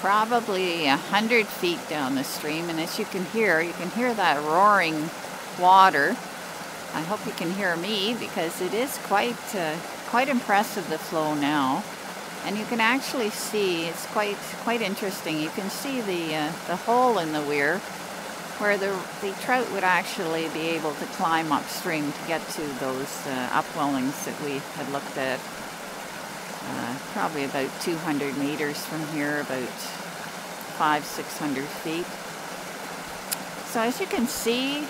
probably 100 feet down the stream, and as you can hear that roaring water. I hope you can hear me, because it is quite impressive, the flow now. And you can actually see, it's quite interesting. You can see the hole in the weir where the trout would actually be able to climb upstream to get to those upwellings that we had looked at. Probably about 200 meters from here, about 500-600 feet. So as you can see,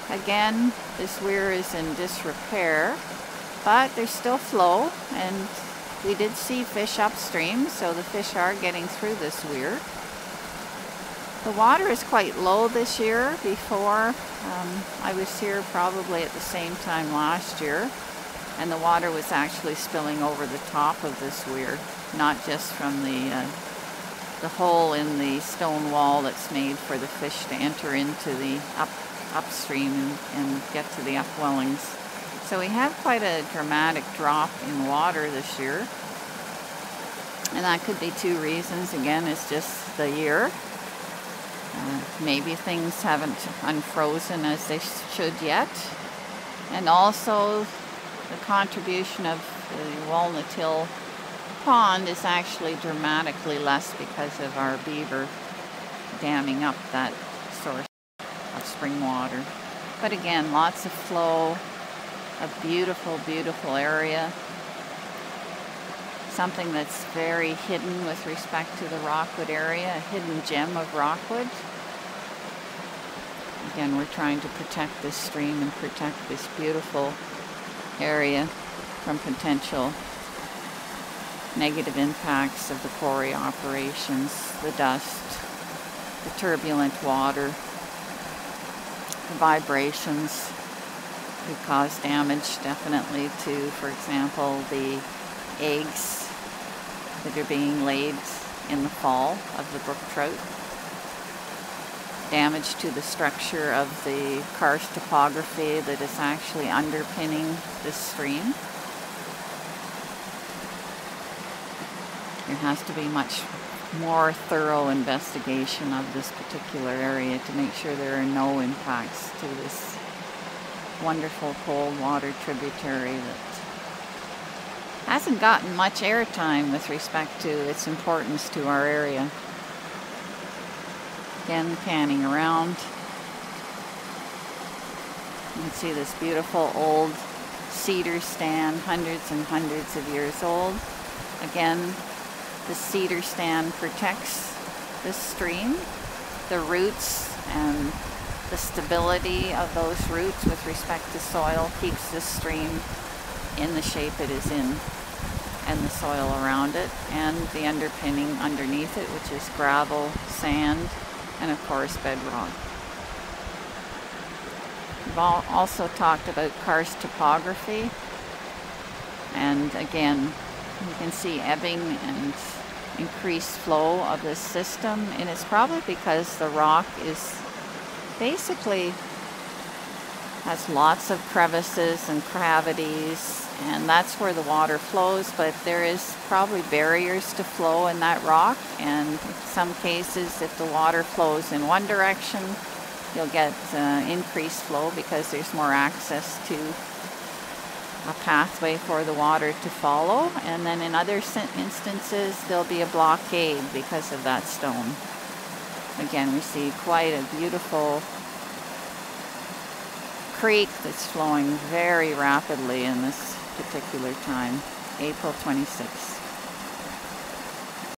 again, this weir is in disrepair, but there's still flow, and we did see fish upstream, so the fish are getting through this weir. The water is quite low this year. Before, I was here probably at the same time last year, and the water was actually spilling over the top of this weir, not just from the hole in the stone wall that's made for the fish to enter into the upstream and get to the upwellings. So we have quite a dramatic drop in water this year, and that could be two reasons. Again, it's just the year. Maybe things haven't unfrozen as they should yet, and also the contribution of the Walnut Hill pond is actually dramatically less because of our beaver damming up that source of spring water. But again, lots of flow, a beautiful, beautiful area. Something that's very hidden with respect to the Rockwood area, a hidden gem of Rockwood. Again, we're trying to protect this stream and protect this beautiful area from potential negative impacts of the quarry operations, the dust, the turbulent water, the vibrations could cause damage definitely to, for example, the eggs that are being laid in the fall of the brook trout. Damage to the structure of the karst topography that is actually underpinning this stream. There has to be much more thorough investigation of this particular area to make sure there are no impacts to this wonderful cold water tributary that hasn't gotten much airtime with respect to its importance to our area. Again, panning around. You can see this beautiful old cedar stand, hundreds and hundreds of years old. Again, the cedar stand protects this stream. The roots and the stability of those roots with respect to soil keeps this stream in the shape it is in, and the soil around it, and the underpinning underneath it, which is gravel, sand, and of course bedrock. We've also talked about karst topography, and again, you can see ebbing and increased flow of this system, and it's probably because the rock is basically has lots of crevices and cavities, and that's where the water flows, but there is probably barriers to flow in that rock, and in some cases if the water flows in one direction you'll get increased flow because there's more access to a pathway for the water to follow, and then in other instances there'll be a blockade because of that stone. Again, we see quite a beautiful creek that's flowing very rapidly in this particular time, April 26th.